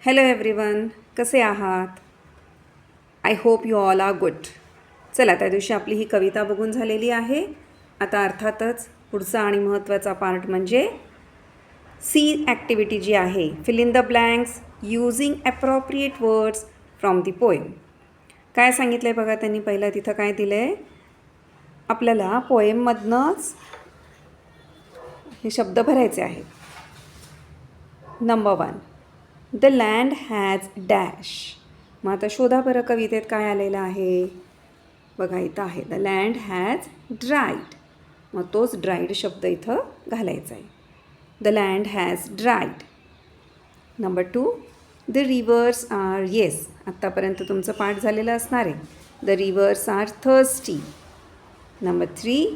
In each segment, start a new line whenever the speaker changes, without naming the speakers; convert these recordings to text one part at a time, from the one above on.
Hello everyone, कसे आहात? I hope you all are good. चला, त्या दिवशी आपली ही कविता बघून झालेली आहे. आता अर्थातच पुढचा आणि महत्त्वाचा पार्ट म्हणजे सी ॲक्टिव्हिटी जी आहे, fill in the blanks using appropriate words from the poem. काय सांगितलं आहे बघा त्यांनी. पहिलं तिथं काय दिलं आहे आपल्याला, पोएममधनंच हे शब्द भरायचे आहेत. Number 1, the land has dash. मग आता शोधा बरं कवितेत काय आलेलं आहे. बघा इथं आहे, द लँड हॅज ड्राईड. मग तोच ड्राईड शब्द इथं घालायचा आहे. The land has dried. Number 2, the rivers are, yes आत्तापर्यंत तुमचं पाठ झालेलं असणार आहे. The rivers are thirsty. Number 3,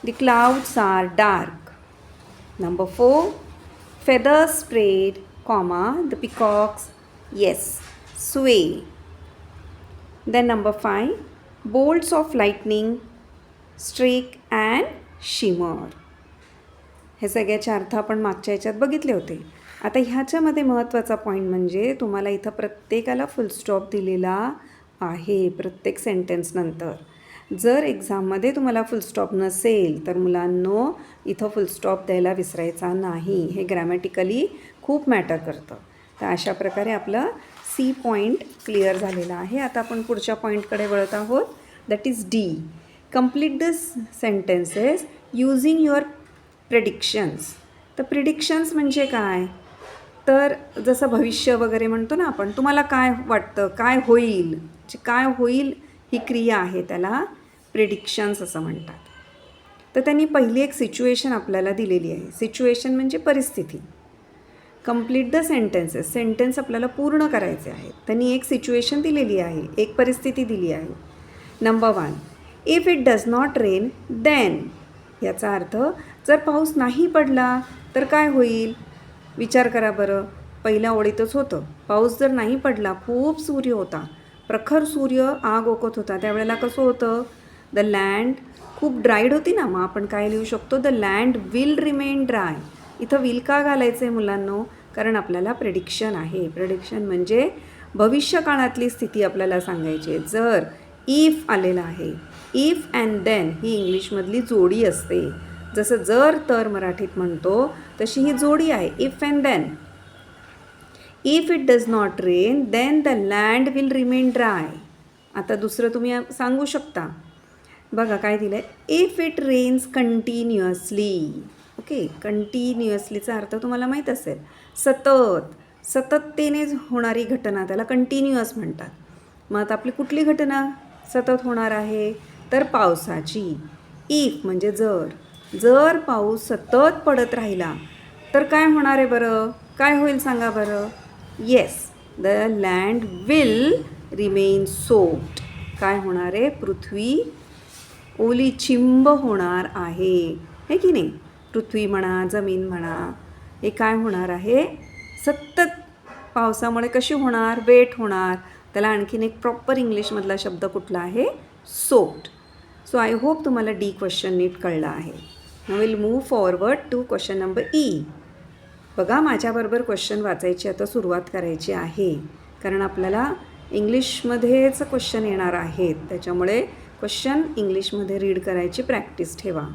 the clouds are dark. Number 4, feathers spread, the peacocks, yes, sway. Then number 5, bolts of lightning streak and shimmer. हे सगळ्याचे अर्थ आपण मागच्या ह्याच्यात बघितले होते. आता ह्याच्यामध्ये महत्त्वाचा पॉईंट म्हणजे तुम्हाला इथं प्रत्येकाला फुलस्टॉप दिलेला आहे प्रत्येक सेंटेन्सनंतर. जर एक्झाममध्ये तुम्हाला फुलस्टॉप नसेल तर मुलांनो इथं फुलस्टॉप द्यायला विसरायचा नाही. हे ग्रॅमॅटिकली खूप मॅटर करतं. तर अशा प्रकारे आपलं सी पॉईंट क्लिअर झालेला आहे. आता आपण पुढच्या पॉईंटकडे वळत आहोत, that is D. Complete the sentences using your predictions. तर प्रिडिक्शन्स म्हणजे काय, तर जसं भविष्य वगैरे म्हणतो ना आपण, तुम्हाला काय वाटतं काय होईल, जे काय होईल ही क्रिया आहे त्याला प्रिडिक्शन्स असं म्हणतात. तर त्यांनी पहिली एक सिच्युएशन आपल्याला दिलेली आहे. सिच्युएशन म्हणजे परिस्थिती. कंप्लीट द सेंटेन्सेस, सेंटेन्स आपल्याला पूर्ण करायचे आहेत. त्यांनी एक सिच्युएशन दिलेली आहे, एक परिस्थिती दिली आहे. Number 1, if it does not rain then. याचा अर्थ जर पाऊस नाही पडला तर काय होईल. विचार करा बरं, पहिल्या ओळीतच होतं, पाऊस जर नाही पडला, खूप सूर्य होता, प्रखर सूर्य आग ओकत होता, त्यावेळेला कसं होतं, द लँड खूप ड्राईड होती ना. मग आपण काय लिहू शकतो, the land will remain dry. इथं विल का घालायचं आहे मुलांनो, कारण आपल्याला प्रेडिक्शन आहे. प्रेडिक्शन म्हणजे भविष्यकाळातली स्थिती आपल्याला सांगायची आहे. जर इफ आलेला आहे, इफ अँड देन ही इंग्लिशमधली जोडी असते. जसं जर तर मराठीत म्हणतो तशी ही जोडी आहे, if and then. If it does not rain then the land will remain dry. आता दुसरं तुम्ही सांगू शकता. बघा काय दिलं आहे, if it rains continuously. Okay, कंटिन्युअसलीचा अर्थ तुम्हाला माहीत असेल, सतत, सतततेने होणारी घटना, त्याला कंटिन्युअस म्हणतात. मग आता आपली कुठली घटना सतत होणार आहे, तर पावसाची. इफ म्हणजे जर, जर पाऊस सतत पडत राहिला तर काय होणार आहे बरं, काय होईल सांगा बरं. Yes, the land will remain soaked. काय होणार आहे, पृथ्वी ओली चिंब होणार आहे, हे की नाही. पृथ्वी म्हणा, जमीन म्हणा, हे काय होणार आहे, सतत पावसामुळे कशी होणार, वेट होणार. त्याला आणखीन एक प्रॉपर इंग्लिशमधला शब्द कुठला आहे, सोक्ड. सो आय होप तुम्हाला डी क्वेश्चन नीट कळला आहे. Now will move forward to question number E. बघा, माझ्याबरोबर क्वेश्चन वाचायची आता सुरुवात करायची आहे, कारण आपल्याला इंग्लिशमध्येच क्वेश्चन येणार आहेत. त्याच्यामुळे क्वेश्चन इंग्लिशमध्ये रीड करायची प्रॅक्टिस ठेवा.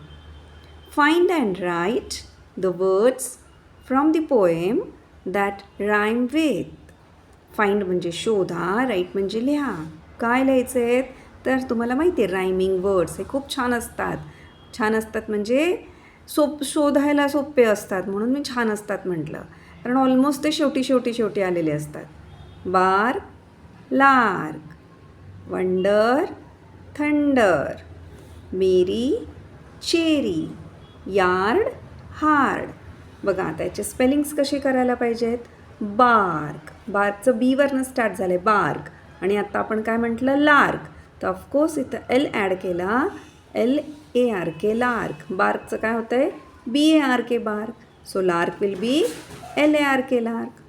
Find and write the words from the poem that rhyme with. Find म्हणजे शोधा, राईट म्हणजे लिहा. काय लिहायचं आहेत, तर तुम्हाला माहिती आहे रायमिंग वर्ड्स हे खूप छान असतात. छान असतात म्हणजे शोधायला सोपे असतात, म्हणून मी छान असतात म्हटलं, कारण ऑलमोस्ट ते शेवटी आलेले असतात. बार, लार्क, वंडर, थंडर, मेरी, चेरी, यार्ड, हार्ड. बघा आता याचे स्पेलिंग्स कसे करायला पाहिजेत. बार्क, बार्कचं बीवरनं स्टार्ट झालं आहे, बार्क. आणि आता आपण काय म्हटलं, लार्क. तर ऑफकोर्स इथं एल ॲड केला, LARK, लार्क. बार्कचं काय होतं आहे, BARK, bark. So lark will be LARK, lark.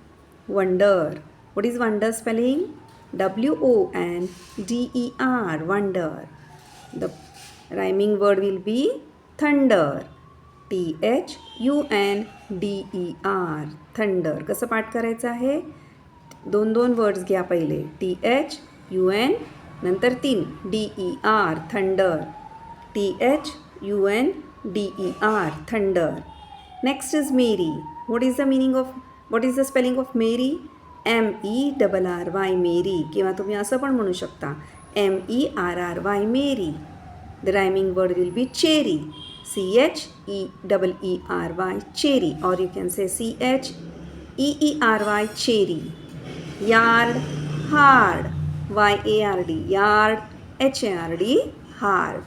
Wonder, what is wonder spelling, WONDER, wonder. The rhyming word will be thunder, THUNDER, thunder. कसं पाठ करायचं आहे, दोन वर्ड्स घ्या पहिले. THUN नंतर 3 DER thunder. THUNDER thunder. Next is merry. What is the spelling of merry? MERRY merry, किंवा तुम्ही असं पण म्हणू शकता MERRY merry. The rhyming word will be cherry. CHERRY cherry, or you can say CHEERY cheery. Yard, hard, YARD yard, HARD hard.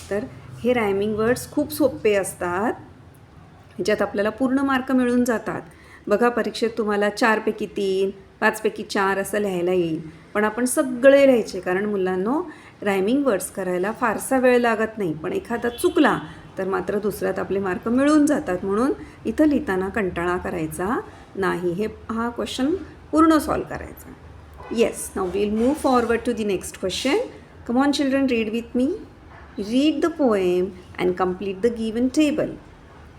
तर हे rhyming words खूप सोपे असतात, ह्याच्यात आपल्याला पूर्ण मार्क मिळून जातात. बघा, परीक्षेत तुम्हाला 4पैकी 3, 5पैकी 4 असं लिहायला येईल, पण आपण सगळे लिहायचे, कारण मुलांनो रायमिंग वर्ड्स करायला फारसा वेळ लागत नाही. पण एखादा चुकला तर मात्र दुसऱ्यात आपले मार्क मिळून जातात. म्हणून इथं लिहिताना कंटाळा करायचा नाही, हा क्वेश्चन पूर्ण सॉल्व करायचा. Yes, now will move forward to the next question. Come on children, read with me. Read the poem and complete the given table.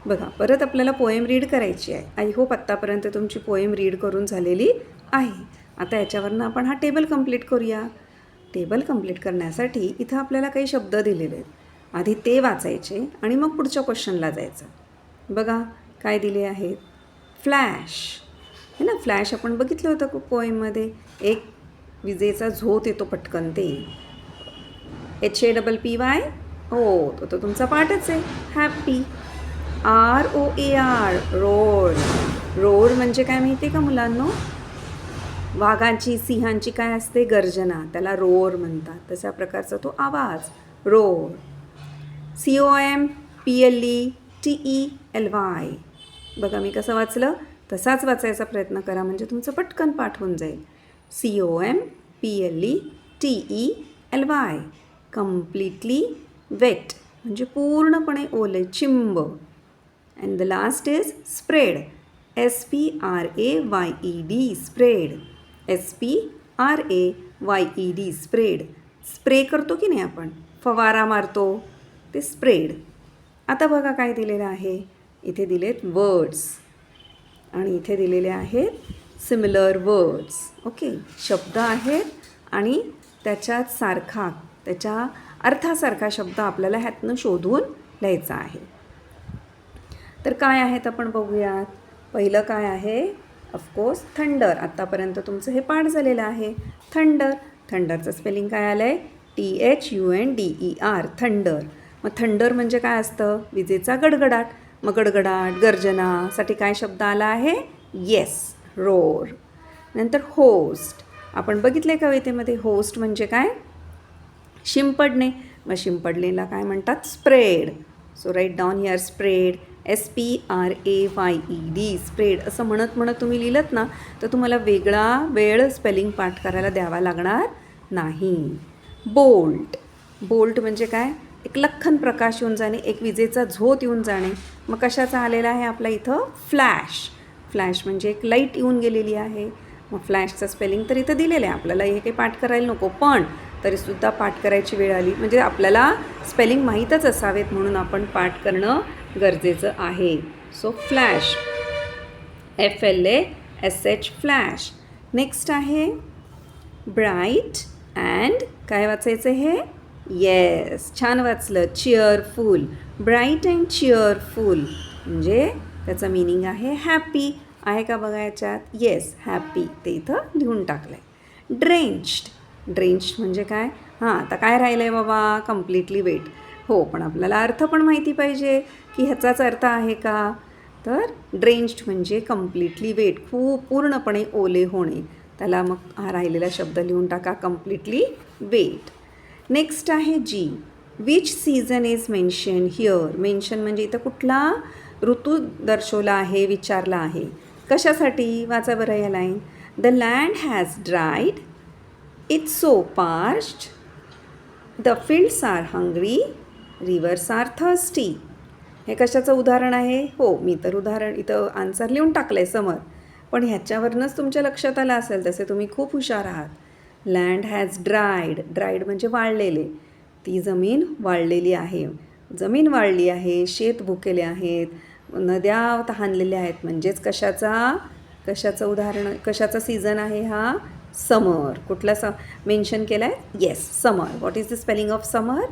बघा, परत आपल्याला पोएम रीड करायची आहे. आय होप आत्तापर्यंत तुमची पोएम रीड करून झालेली आहे. आता याच्यावरनं आपण हा टेबल कंप्लीट करूया. टेबल कंप्लीट करण्यासाठी इथं आपल्याला काही शब्द दिलेले आहेत. आधी ते वाचायचे आणि मग पुढच्या क्वेश्चनला जायचं. बघा काय दिले आहेत. फ्लॅश है ना, फ्लॅश आपण बघितलं होतं पोएममध्ये. एक विजेचा झोत येतो पटकन, ते HAPPY. हो, तो तुमचा पाठच आहे. हॅपी. ROAR road. रोड म्हणजे काय माहिती आहे का मुलांनो? वाघांची, सिंहांची काय असते? गर्जना, त्याला रोर म्हणतात. तशा प्रकारचा तो आवाज, रोर. COMPLETELY. बघा मी कसं वाचलं, तसाच वाचायचा प्रयत्न करा, म्हणजे तुमचं पटकन पाठ होऊन जाईल. COMPLETELY. कम्प्लिटली वेट म्हणजे पूर्णपणे ओले, चिंब. And the last is sprayed. SPRAYED sprayed. SPRAYED sprayed. Spray करतो की नाही आपण, फवारा मारतो, ते स्प्रेड. आता बघा काय दिलेलं आहे. इथे दिलेत वर्ड्स आणि इथे दिलेले आहेत सिमिलर वर्ड्स. ओके, शब्द आहेत आणि त्याच्या अर्थासारखा शब्द आपल्याला ह्यातनं शोधून लिहायचा आहे. तर काय आहेत आपण बघूयात. पहिलं काय आहे, ऑफकोर्स थंडर. आत्तापर्यंत तुमचं हे पाठ झालेलं आहे. थंडर. थंडरचं स्पेलिंग काय आलं आहे? THUNDER thunder. मग थंडर म्हणजे काय असतं? विजेचा गडगडाट. मग गडगडाट, गर्जनासाठी काय शब्द आला आहे? Yes, roar. नंतर होस्ट. आपण बघितले कवितेमध्ये होस्ट म्हणजे काय? शिंपडणे. मग शिंपडणेला काय म्हणतात? Sprayed. So write down here sprayed. SPRAYED sprayed. असं म्हणत तुम्ही लिहिलंत ना, तर तुम्हाला वेगळा वेळ स्पेलिंग पाठ करायला द्यावा लागणार नाही. बोल्ट. बोल्ट म्हणजे काय? एक लख्खन प्रकाश येऊन जाणे, एक विजेचा झोत येऊन जाणे. मग कशाचा आलेला आहे आपल्या इथं? फ्लॅश. फ्लॅश म्हणजे एक लाईट येऊन गेलेली आहे. मग फ्लॅशचं स्पेलिंग तर इथं दिलेलं आहे. आपल्याला हे काही पाठ करायला नको, पण तरीसुद्धा पाठ करायची वेळ आली म्हणजे आपल्याला स्पेलिंग माहीतच असावेत, म्हणून आपण पाठ करणं गरजेचं आहे. So flash. FLASH flash. Next आहे ब्राईट अँड काय वाचायचं हे? येस, छान वाचलं. चिअरफुल. ब्राईट अँड चिअरफुल म्हणजे त्याचं मीनिंग आहे हॅपी. आहे का बघा याच्यात? Yes, happy. ते इथं लिहून टाकलं आहे. ड्रेंच्ड. ड्रेंच्ड म्हणजे काय? हां, आता काय राहिलं आहे बाबा? Completely wet. हो, पण आपल्याला अर्थ पण माहिती पाहिजे की ह्याचाच अर्थ आहे का? तर ड्रेंच्ड म्हणजे कम्प्लिटली वेट, खूप पूर्णपणे ओले होणे. त्याला मग हा राहिलेला शब्द लिहून टाका, कम्प्लिटली वेट. नेक्स्ट आहे G. Which season is mention here. Mention म्हणजे इथं कुठला ऋतू दर्शवला आहे, विचारला आहे. कशासाठी? वाचा बरं या line. The land has dried. It's so parched. The fields are hungry. Rivers are thirsty. हे कशाचं उदाहरण आहे? हो, मी तर उदाहरण इथं आन्सर लिहून टाकलं आहे समोर, पण ह्याच्यावरूनच तुमच्या लक्षात आलं असेल, तसे तुम्ही खूप हुशार आहात. Land has dried. ड्राईड म्हणजे वाळलेले. ती जमीन वाळलेली आहे. जमीन वाळली आहे, शेत भुकेले आहेत, नद्या तहानलेल्या आहेत. म्हणजेच कशाचा? कशाचं उदाहरण, कशाचा सीझन आहे हा? समर. कुठला मेन्शन केला आहे? Yes, summer. What is the spelling of summer?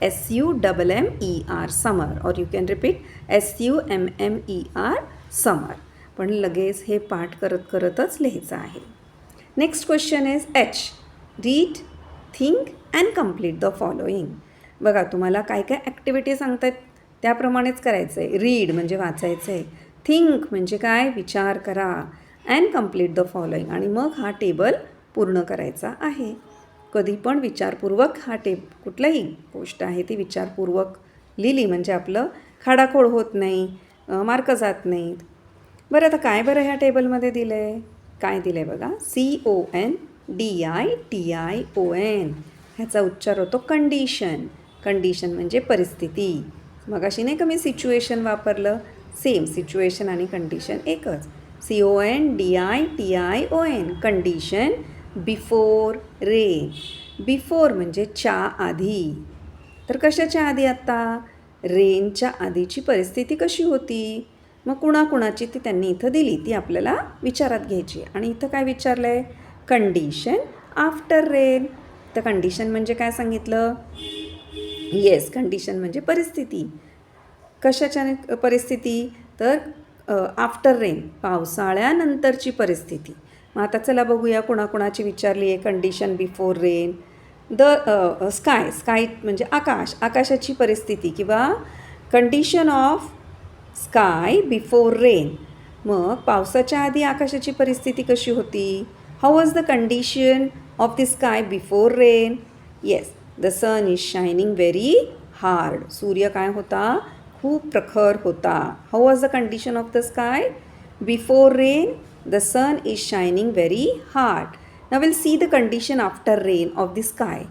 SUMMER, समर. और यू कॅन रिपीट SUMMER, समर. पण लगेच हे पाठ करत करतच लिहायचं आहे. Next question is H. Read, think and complete the following. बघा तुम्हाला काय काय ॲक्टिव्हिटी सांगतात त्याप्रमाणेच करायचं आहे. रीड म्हणजे वाचायचं आहे, थिंक म्हणजे काय? विचार करा, अँड कम्प्लीट द फॉलोइंग आणि मग हा टेबल पूर्ण करायचा आहे. कधी पण विचारपूर्वक हा कुठलाही गोष्ट आहे ती विचारपूर्वक लिहिली म्हणजे आपलं खाडाखोड होत नाही, मार्क जात नाहीत. बरं आता काय बरं ह्या टेबलमध्ये दिलं आहे? काय दिलं आहे बघा, CONDITION. ह्याचा उच्चार होतो कंडिशन. कंडिशन म्हणजे परिस्थिती. मगाशी नाही का मी सिच्युएशन वापरलं, सेम सिच्युएशन आणि कंडिशन एकच. CONDITION, condition before rain. Before म्हणजे च्या आधी. तर कशाच्या आधी? आत्ता रेनच्या आधीची परिस्थिती कशी होती? मग कुणाकुणाची ती त्यांनी इथं दिली, ती आपल्याला विचारात घ्यायची. आणि इथं काय विचारलं आहे? Condition after rain. तर कंडिशन म्हणजे काय सांगितलं? येस, कंडिशन म्हणजे परिस्थिती. कशाच्या परिस्थिती? तर आफ्टर रेन, पावसाळ्यानंतरची परिस्थिती. मग आता चला बघूया कुणाकुणाची विचारली आहे. Condition before rain. The sky. Sky म्हणजे आकाश, आकाशाची परिस्थिती किंवा condition of sky before rain. मग पावसाच्या आधी आकाशाची परिस्थिती कशी होती? How was the condition of the sky before rain? Yes, the sun is shining very hard. सूर्य काय होता? खूप प्रखर होता. How was the condition of the sky before rain? The sun is shining very hard. Now will see the condition after rain of the sky.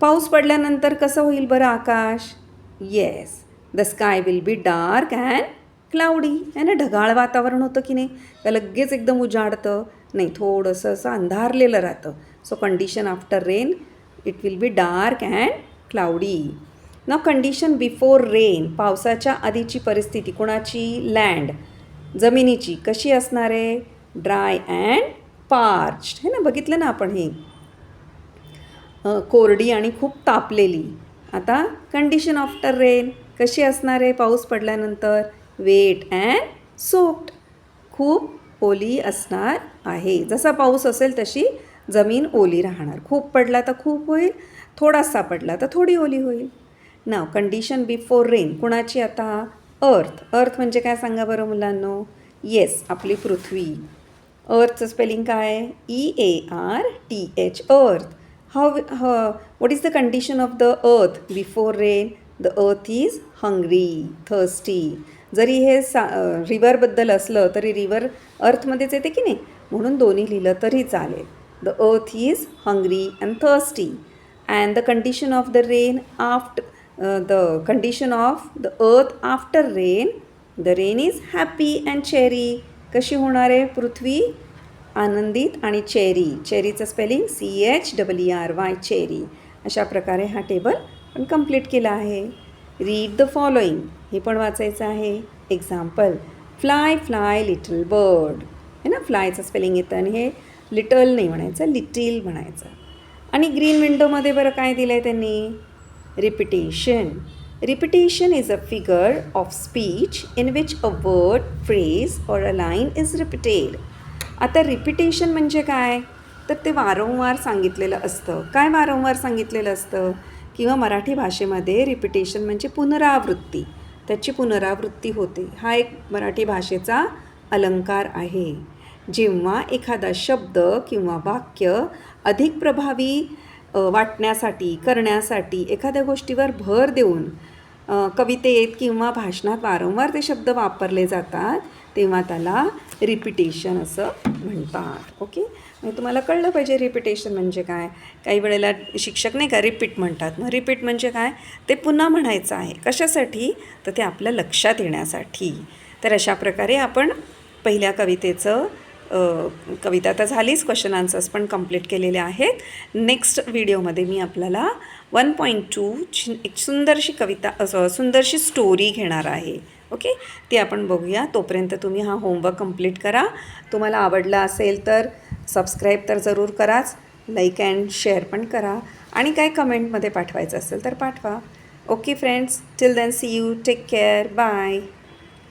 पाऊस पडल्यानंतर कसं होईल बरं आकाश? Yes, the sky will be dark and cloudy. आहे ना, ढगाळ वातावरण होतं की नाही? का लगेच एकदम उजाडतं? नाही, थोडंसं असं अंधारलेलं राहतं. So condition after rain, it will be dark and cloudy. ना कंडिशन बिफोर रेन, पावसाच्या आधीची परिस्थिती कोणाची? लँड, जमिनीची. कशी असणार आहे? Dry and parched. है ना, बघितलं ना आपण हे, कोरडी आणि खूप तापलेली. आता कंडिशन आफ्टर रेन कशी असणार आहे? पाऊस पडल्यानंतर वेट अँड सोक्ड, खूप ओली असणार आहे. जसा पाऊस असेल तशी जमीन ओली राहणार. खूप पडला तर खूप होईल, थोडासा पडला तर थोडी ओली होईल. नाव कंडिशन बिफोर रेन कुणाची? आता अर्थ. अर्थ म्हणजे काय सांगा बरं मुलांनो? येस, आपली पृथ्वी. अर्थचं स्पेलिंग काय? EARTH, अर्थ. what is the condition of the earth before rain? The earth is hungry, thirsty. जरी हे रिव्हरबद्दल असलं तरी रिव्हर अर्थमध्येच येते की नाही, म्हणून दोन्ही लिहिलं तरी चालेल. The earth is hungry and thirsty. And the condition of the rain after the condition of the earth after rain, the rain is happy and cheery. कशी होणार आहे पृथ्वी? आनंदित आणि चेरी. चेरीचं स्पेलिंग CHERY, चेरी. अशा प्रकारे हा टेबल पण कंप्लीट केला आहे. रीड द फॉलोइंग, हे पण वाचायचं आहे. Example, fly fly little bird. है ना, फ्लायचं स्पेलिंग येतं आणि हे लिटल नाही म्हणायचं, लिटिल म्हणायचं. आणि ग्रीन विंडोमध्ये बरं काय दिलं आहे त्यांनी? Repetition. Repetition is a figure of speech in which a word, phrase और अ लाईन इज रिपीटेड. आता रिपिटेशन म्हणजे काय? तर ते वारंवार सांगितलेलं असतं. काय वारंवार सांगितलेलं असतं? किंवा मराठी भाषेमध्ये रिपिटेशन म्हणजे पुनरावृत्ती, त्याची पुनरावृत्ती होते. हा एक मराठी भाषेचा अलंकार आहे. जेव्हा एखादा शब्द किंवा वाक्य अधिक प्रभावी वाटण्यासाठी, करण्यासाठी एखाद्या गोष्टीवर भर देऊन कवितेत किंवा भाषणात वारंवार ते शब्द वापरले जातात, तेव्हा त्याला रिपिटेशन असं म्हणतात. ओके, मग तुम्हाला कळलं पाहिजे रिपिटेशन म्हणजे काय. काही वेळेला शिक्षक नाही का रिपीट म्हणतात. मग रिपीट म्हणजे काय? ते पुन्हा म्हणायचं आहे. कशासाठी? तर ते आपल्या लक्षात येण्यासाठी. तर अशा प्रकारे आपण पहिल्या कवितेचं कविता तर झालीच, क्वेश्चन आन्सर्स पण कंप्लीट केलेले आहेत. नेक्स्ट व्हिडिओमध्ये मी आपल्याला 1.2 एक सुंदरशी कविता, सुंदरशी स्टोरी घेणार आहे. ओके, ती आपण बघूया. तोपर्यंत तुम्ही हा होमवर्क कंप्लीट करा. तुम्हाला आवडला असेल तर सबस्क्राईब तर जरूर कराच, लाईक अँड शेअर पण करा आणि काय कमेंटमध्ये पाठवायचं असेल तर पाठवा. Okay friends, till then see you, take care, bye.